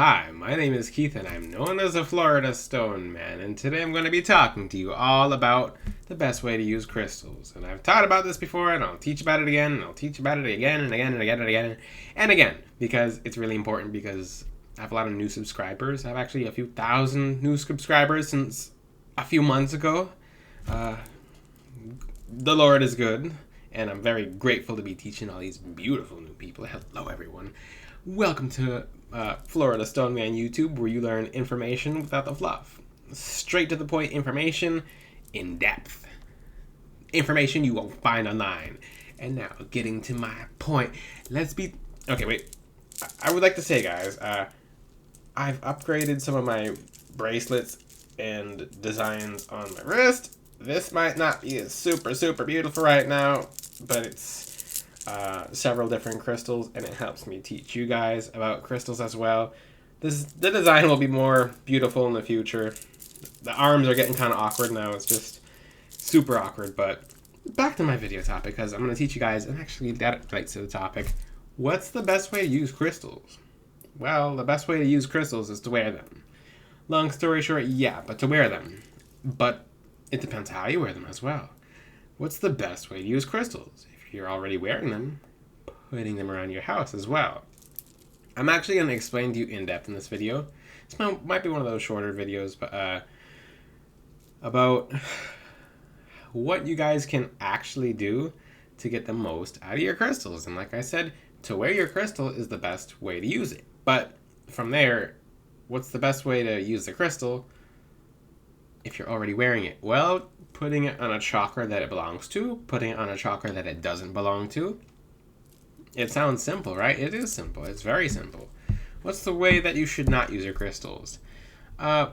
Hi, my name is Keith and I'm known as the Florida Stone Man, and today I'm going to be talking to you all about the best way to use crystals. And I've taught about this before and I'll teach about it again and I'll teach about it again and again and again and again and again because it's really important because I have a lot of new subscribers. I have actually a few thousand new subscribers since a few months ago. The Lord is good and I'm very grateful to be teaching all these beautiful new people. Hello everyone. Welcome to Florida Stone Man YouTube, where you learn information without the fluff. Straight to the point information, in depth. Information you won't find online. And now, getting to my point, Okay, wait. I would like to say, guys, I've upgraded some of my bracelets and designs on my wrist. This might not be super beautiful right now, but it's several different crystals, and it helps me teach you guys about crystals as well. The design will be more beautiful in the future. The arms are getting kind of awkward now. It's just super awkward, but back to my video topic, because I'm going to teach you guys, and actually that relates to the topic, what's the best way to use crystals? Well, the best way to use crystals is to wear them. Long story short, yeah, but to wear them. But it depends how you wear them as well. What's the best way to use crystals? If you're already wearing them, putting them around your house as well. I'm actually going to explain to you in depth in this video. This might be one of those shorter videos, but about what you guys can actually do to get the most out of your crystals. And like I said, to wear your crystal is the best way to use it. But from there, what's the best way to use the crystal if you're already wearing it? Well, putting it on a chakra that it belongs to, putting it on a chakra that it doesn't belong to. It sounds simple, right? It is simple. It's very simple. What's the way that you should not use your crystals? As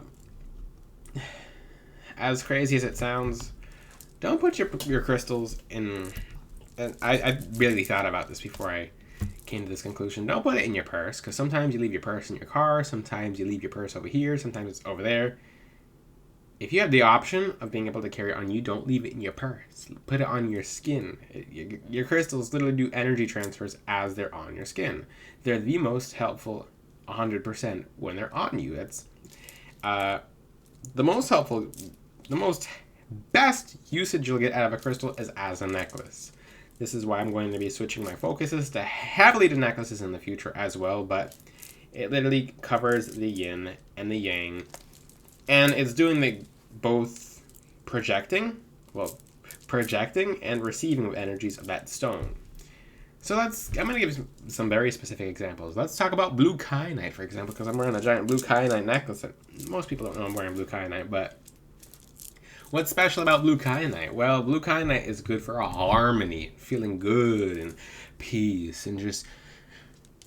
crazy as it sounds, don't put your crystals in... And I really thought about this before I came to this conclusion. Don't put it in your purse, because sometimes you leave your purse in your car, sometimes you leave your purse over here, sometimes it's over there. If you have the option of being able to carry it on you, don't leave it in your purse. Put it on your skin. Your crystals literally do energy transfers as they're on your skin. They're the most helpful 100% when they're on you. That's the most helpful, best usage you'll get out of a crystal is as a necklace. This is why I'm going to be switching my focuses to heavily to necklaces in the future as well, but it literally covers the yin and the yang. And it's doing the both projecting and receiving of energies of that stone. So I'm going to give some very specific examples. Let's talk about blue kyanite, for example, because I'm wearing a giant blue kyanite necklace. Most people don't know I'm wearing blue kyanite, but what's special about blue kyanite? Well, blue kyanite is good for a harmony, feeling good and peace and just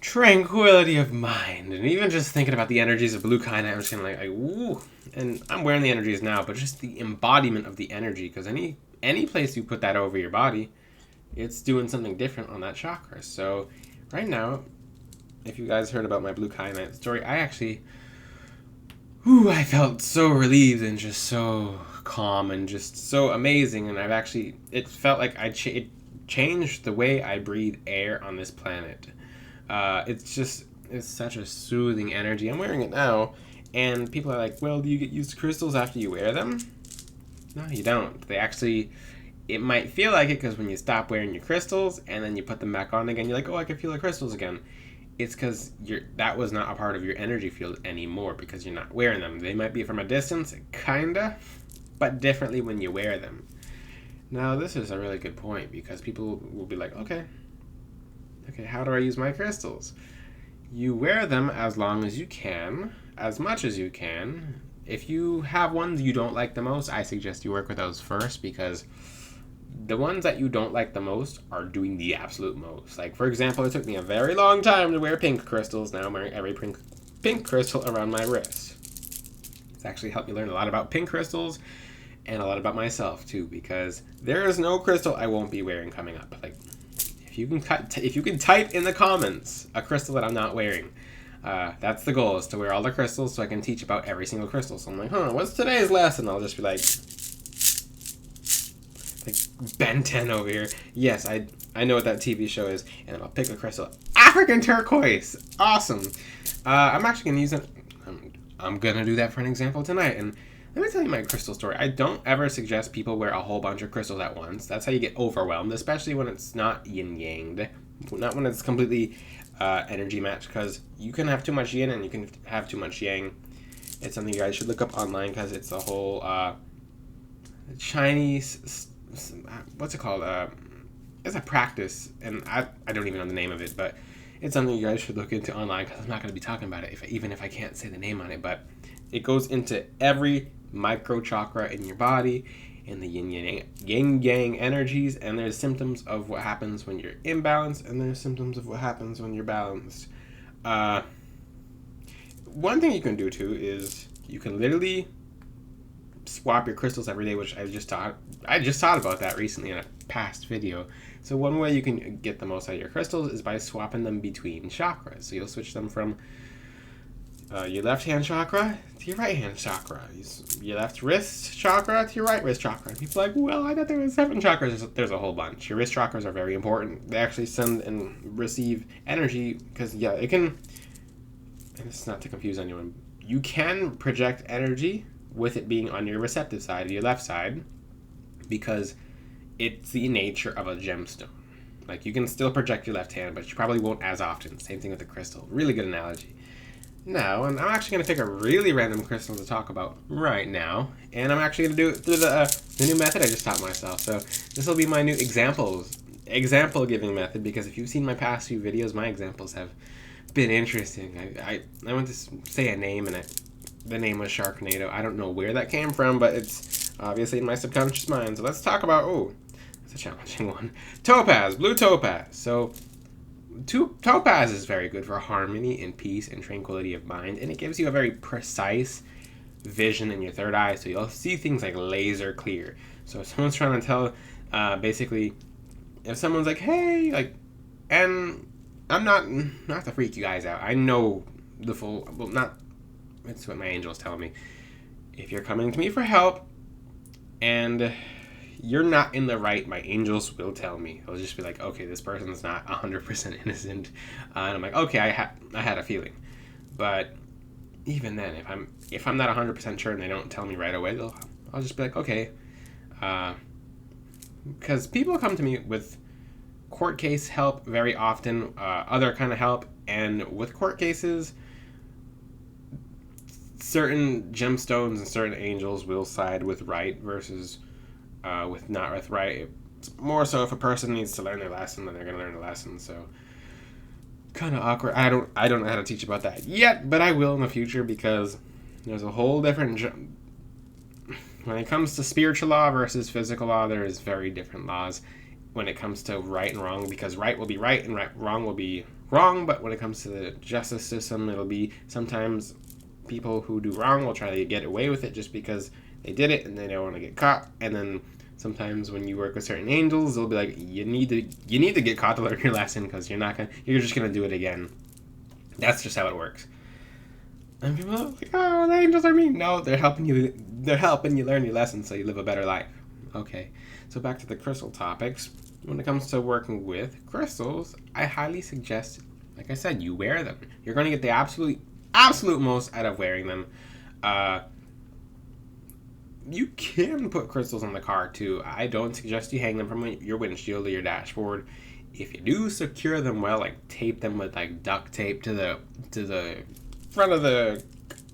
tranquility of mind. And even just thinking about the energies of blue kyanite, I'm just kind of like, woo. And I'm wearing the energies now, but just the embodiment of the energy, because any place you put that over your body, it's doing something different on that chakra. So right now, if you guys heard about my blue kyanite story, I felt so relieved and just so calm and just so amazing. And it felt like it changed the way I breathe air on this planet. It's such a soothing energy. I'm wearing it now, and people are like, well, do you get used to crystals after you wear them? No, you don't. It might feel like it because when you stop wearing your crystals and then you put them back on again, you're like, oh, I can feel the crystals again. It's because that was not a part of your energy field anymore because you're not wearing them. They might be from a distance, kinda, but differently when you wear them. Now, this is a really good point because people will be like, okay, how do I use my crystals? You wear them as long as you can, as much as you can. If you have ones you don't like the most, I suggest you work with those first, because the ones that you don't like the most are doing the absolute most. Like, for example, it took me a very long time to wear pink crystals. Now I'm wearing every pink crystal around my wrist. It's actually helped me learn a lot about pink crystals and a lot about myself too, because there is no crystal I won't be wearing coming up. Like, if you can type in the comments a crystal that I'm not wearing, that's the goal, is to wear all the crystals so I can teach about every single crystal. So I'm like, what's today's lesson? I'll just be like Ben 10 over here. Yes, I know what that TV show is, and then I'll pick a crystal African turquoise. Awesome. I'm actually going to use it. I'm going to do that for an example tonight. And let me tell you my crystal story. I don't ever suggest people wear a whole bunch of crystals at once. That's how you get overwhelmed, especially when it's not yin-yanged. Not when it's completely energy matched, because you can have too much yin and you can have too much yang. It's something you guys should look up online, because it's a whole Chinese, what's it called? It's a practice, and I don't even know the name of it, but it's something you guys should look into online, because I'm not going to be talking about it, even if I can't say the name on it, but it goes into every micro chakra in your body, and the yin yang energies, and there's symptoms of what happens when you're imbalanced, and there's symptoms of what happens when you're balanced. One thing you can do too is you can literally swap your crystals every day, which I just thought about that recently in a past video. So one way you can get the most out of your crystals is by swapping them between chakras. So you'll switch them from your left hand chakra to your right hand chakra, your left wrist chakra to your right wrist chakra. And people are like, well, I thought there were 7 chakras. There's a whole bunch. Your wrist chakras are very important. They actually send and receive energy, because it can, and it's not to confuse anyone, you can project energy with it being on your receptive side, your left side, because it's the nature of a gemstone. Like, you can still project your left hand, but you probably won't as often. Same thing with the crystal. Really good analogy. Now, and I'm actually going to pick a really random crystal to talk about right now, and I'm actually going to do it through the new method I just taught myself. So this will be my new example giving method, because if you've seen my past few videos, my examples have been interesting. I went to say a name, and the name was Sharknado. I don't know where that came from, but it's obviously in my subconscious mind. So let's talk about, that's a challenging one. Topaz, blue topaz. So topaz is very good for harmony and peace and tranquility of mind, and it gives you a very precise vision in your third eye, so you'll see things like laser clear. So if someone's trying to tell, basically, if someone's like, hey, like, and I'm not to freak you guys out. I know the full, well, not, it's what my angel's telling me. If you're coming to me for help, and you're not in the right, my angels will tell me. They'll just be like, okay, this person's not 100% innocent. And I'm like, okay, I had a feeling. But even then, if I'm not 100% sure and they don't tell me right away, I'll just be like, okay. Because people come to me with court case help very often, other kind of help. And with court cases, certain gemstones and certain angels will side with right versus with not with right. It's more so if a person needs to learn their lesson, then they're going to learn the lesson. So kind of awkward. I don't know how to teach about that yet, but I will in the future, because there's a whole different when it comes to spiritual law versus physical law, there is very different laws when it comes to right and wrong, because right will be right and wrong will be wrong. But when it comes to the justice system, it'll be sometimes people who do wrong will try to get away with it just because they did it and they don't want to get caught. And then sometimes when you work with certain angels, they'll be like, you need to get caught to learn your lesson, because you're just gonna do it again. That's just how it works. And people are like, oh, the angels are mean. No, they're helping you learn your lesson so you live a better life. Okay, so back to the crystal topics. When it comes to working with crystals, I highly suggest, like I said, you wear them. You're going to get the absolute most out of wearing them. You can put crystals on the car too. I don't suggest you hang them from your windshield or your dashboard. If you do, secure them well, like tape them with like duct tape to the front of the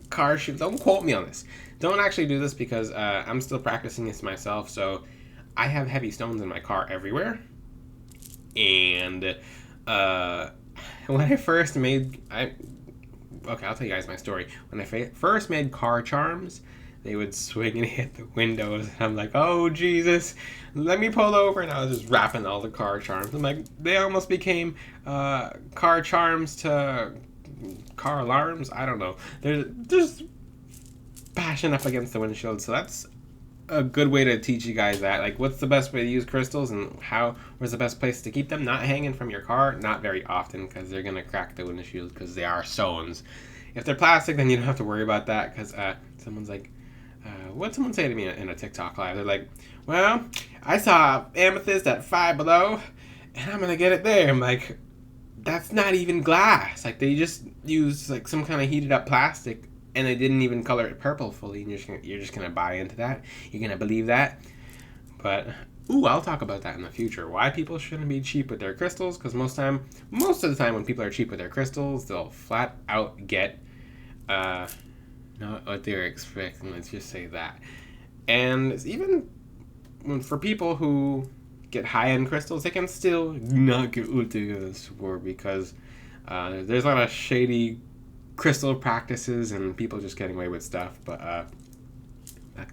car. Don't quote me on this. Don't actually do this, because I'm still practicing this myself. So I have heavy stones in my car everywhere. And when I first made, I'll tell you guys my story. When I first made car charms, they would swing and hit the windows, and I'm like, oh Jesus, let me pull over. And I was just wrapping all the car charms. I'm like, they almost became car charms to car alarms. I don't know. They're just bashing up against the windshield. So that's a good way to teach you guys that. Like, what's the best way to use crystals, and where's the best place to keep them? Not hanging from your car, not very often, because they're going to crack the windshield, because they are stones. If they're plastic, then you don't have to worry about that, because someone's like, what'd someone say to me in a TikTok live? They're like, well, I saw amethyst at Five Below, and I'm going to get it there. I'm like, that's not even glass. Like, they just use like some kind of heated up plastic, and they didn't even color it purple fully. And you're just gonna buy into that. You're gonna believe that. But I'll talk about that in the future. Why people shouldn't be cheap with their crystals? Because most of the time when people are cheap with their crystals, they'll flat out get not what they're expecting. Let's just say that. And even for people who get high-end crystals, they can still not get what they asked for, because there's a lot of shady crystal practices and people just getting away with stuff. But back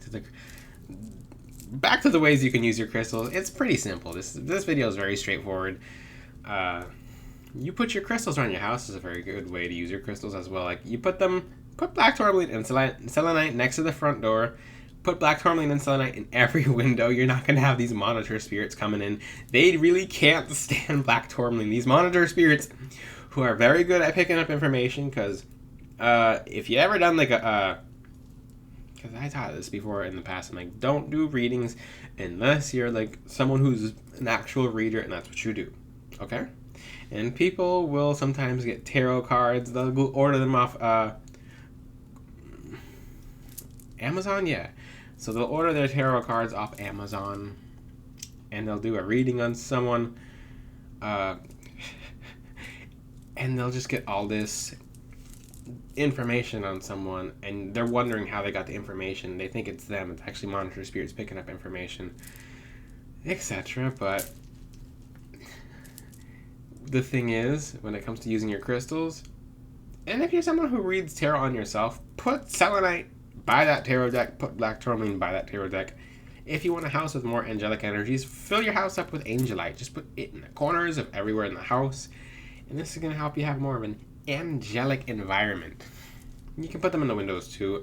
to the ways you can use your crystals. It's pretty simple. This video is very straightforward. You put your crystals around your house is a very good way to use your crystals as well. Like, you put black tourmaline and selenite next to the front door. Put black tourmaline and selenite in every window. You're not going to have these monitor spirits coming in. They really can't stand black tourmaline. These monitor spirits, who are very good at picking up information, because if you ever done like because I taught this before in the past, I'm like, don't do readings unless you're like someone who's an actual reader, and that's what you do, okay? And people will sometimes get tarot cards. They'll go order them off Amazon, yeah. So they'll order their tarot cards off Amazon, and they'll do a reading on someone, and they'll just get all this information on someone, and they're wondering how they got the information. They think it's them. It's actually monitor spirits picking up information, etc. But the thing is, when it comes to using your crystals, and if you're someone who reads tarot on yourself, put selenite by that tarot deck, put black tourmaline by that tarot deck. If you want a house with more angelic energies, fill your house up with angelite. Just put it in the corners of everywhere in the house, and this is going to help you have more of an angelic environment. You can put them in the windows too.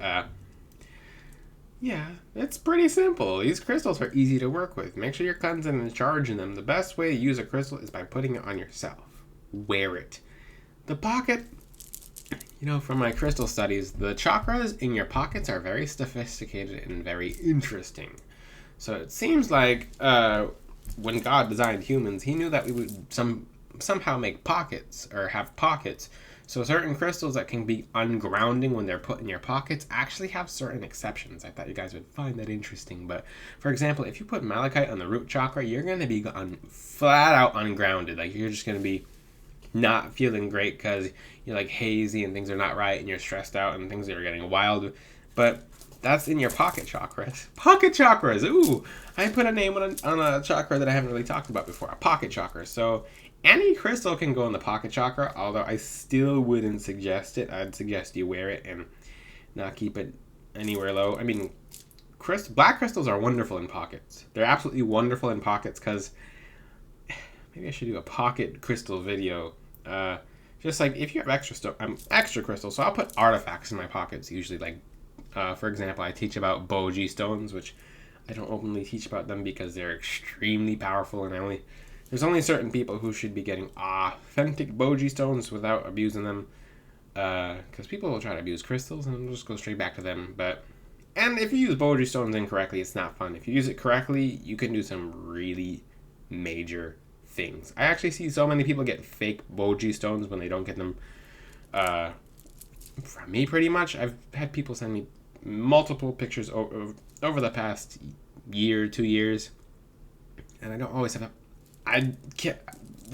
Yeah, it's pretty simple. These crystals are easy to work with. Make sure you're cleansing and charging them. The best way to use a crystal is by putting it on yourself. Wear it. The pocket, from my crystal studies, the chakras in your pockets are very sophisticated and very interesting. So it seems like when God designed humans, he knew that we would somehow make pockets, or have pockets. So certain crystals that can be ungrounding when they're put in your pockets actually have certain exceptions. I thought you guys would find that interesting. But for example, if you put malachite on the root chakra, you're going to be flat out ungrounded. Like, you're just going to be not feeling great because you're like hazy and things are not right and you're stressed out and things are getting wild. But that's in your pocket chakras. Pocket chakras! Ooh! I put a name on a chakra that I haven't really talked about before. A pocket chakra. So any crystal can go in the pocket chakra, although I still wouldn't suggest it. I'd suggest you wear it and not keep it anywhere low. I mean, black crystals are wonderful in pockets. They're absolutely wonderful in pockets, because maybe I should do a pocket crystal video. Just like if you have extra crystals, so I'll put artifacts in my pockets usually. Like, for example, I teach about Boji stones, which I don't openly teach about them because they're extremely powerful, and there's only certain people who should be getting authentic Boji stones without abusing them, because people will try to abuse crystals and it'll just go straight back to them. And if you use Boji stones incorrectly, it's not fun. If you use it correctly, you can do some really major things. I actually see so many people get fake Boji stones when they don't get them from me, pretty much. I've had people send me multiple pictures over the past year, 2 years, and I don't always have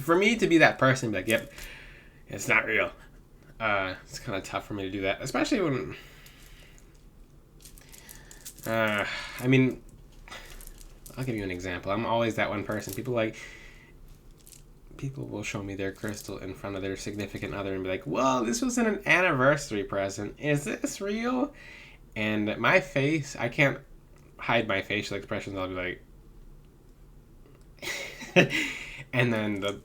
for me to be that person, like, yep, it's not real. It's kind of tough for me to do that, especially when, I mean, I'll give you an example. I'm always that one person. People will show me their crystal in front of their significant other and be like, well, this was an anniversary present. Is this real? And my face, I can't hide my facial expressions. I'll be like, and then the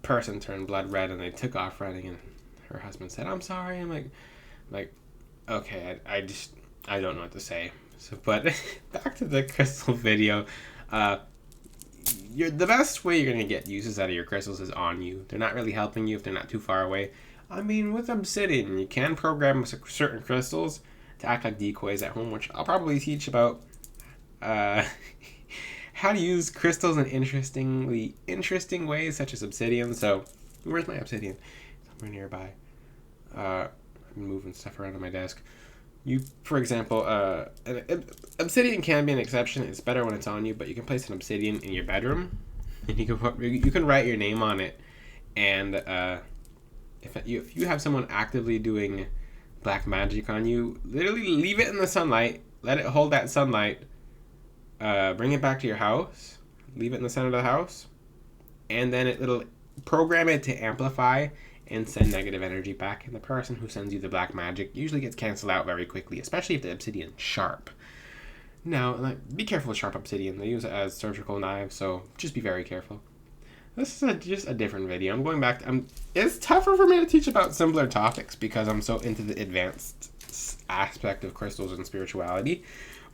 person turned blood red and they took off running, and her husband said, I'm sorry. I'm like, okay, I don't know what to say. So, but back to the crystal video. The best way you're going to get uses out of your crystals is on you. They're not really helping you if they're not too far away. I mean, with obsidian, you can program certain crystals to act like decoys at home, which I'll probably teach about how to use crystals in interesting ways, such as obsidian. So Where's my obsidian? Somewhere nearby. I'm moving stuff around on my desk. For example, obsidian can be an exception. It's better when it's on you, but you can place an obsidian in your bedroom, and you can write your name on it, and if you have someone actively doing black magic on you, literally leave it in the sunlight, let it hold that sunlight, bring it back to your house, leave it in the center of the house, and then it'll program it to amplify and send negative energy back, and the person who sends you the black magic usually gets canceled out very quickly, especially if the obsidian's sharp. Now, be careful with sharp obsidian. They use it as surgical knives, so just be very careful. This is just a different video. I'm going back to... it's tougher for me to teach about simpler topics because I'm so into the advanced aspect of crystals and spirituality.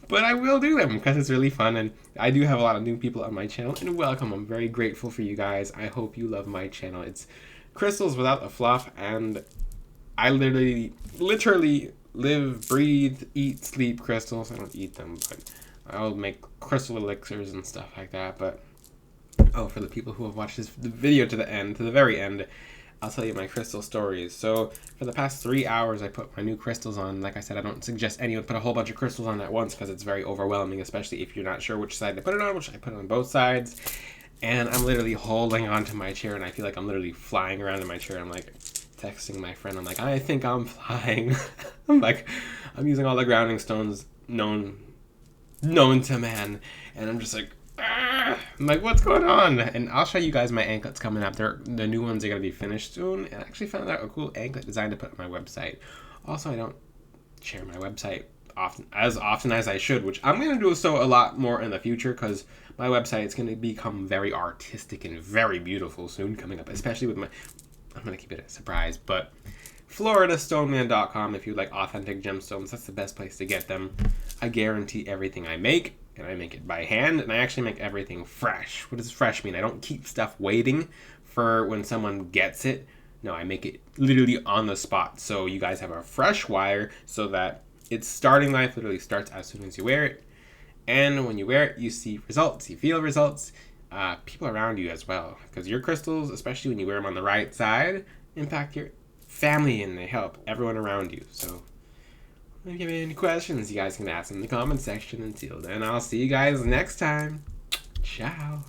But I will do them because it's really fun, and I do have a lot of new people on my channel, and welcome. I'm very grateful for you guys. I hope you love my channel. It's crystals without the fluff, and I literally live, breathe, eat, sleep crystals. I don't eat them, but I'll make crystal elixirs and stuff like that. But for the people who have watched this video to the very end, I'll tell you my crystal stories. So for the past 3 hours, I put my new crystals on. Like I said, I don't suggest anyone put a whole bunch of crystals on at once because it's very overwhelming, especially if you're not sure which side to put it on, which I put it on both sides. And I'm literally holding onto my chair, and I feel like I'm literally flying around in my chair. I'm like texting my friend. I'm like, I think I'm flying. I'm using all the grounding stones known to man, and I'm just like, I'm like, what's going on? And I'll show you guys my anklets coming up. The new ones are gonna be finished soon, and I actually found out a cool anklet design to put on my website. Also, I don't share my website often as I should, which I'm gonna do so a lot more in the future because my website is gonna become very artistic and very beautiful soon coming up, especially with I'm gonna keep it a surprise, but FloridaStoneman.com if you like authentic gemstones. That's the best place to get them. I guarantee everything I make, and I make it by hand, and I actually make everything fresh. What does fresh mean? I don't keep stuff waiting for when someone gets it. No, I make it literally on the spot. So you guys have a fresh wire so that its starting life literally starts as soon as you wear it. And when you wear it, you see results, you feel results, people around you as well. Because your crystals, especially when you wear them on the right side, impact your family and they help everyone around you. So if you have any questions, you guys can ask in the comment section. Until then, I'll see you guys next time. Ciao.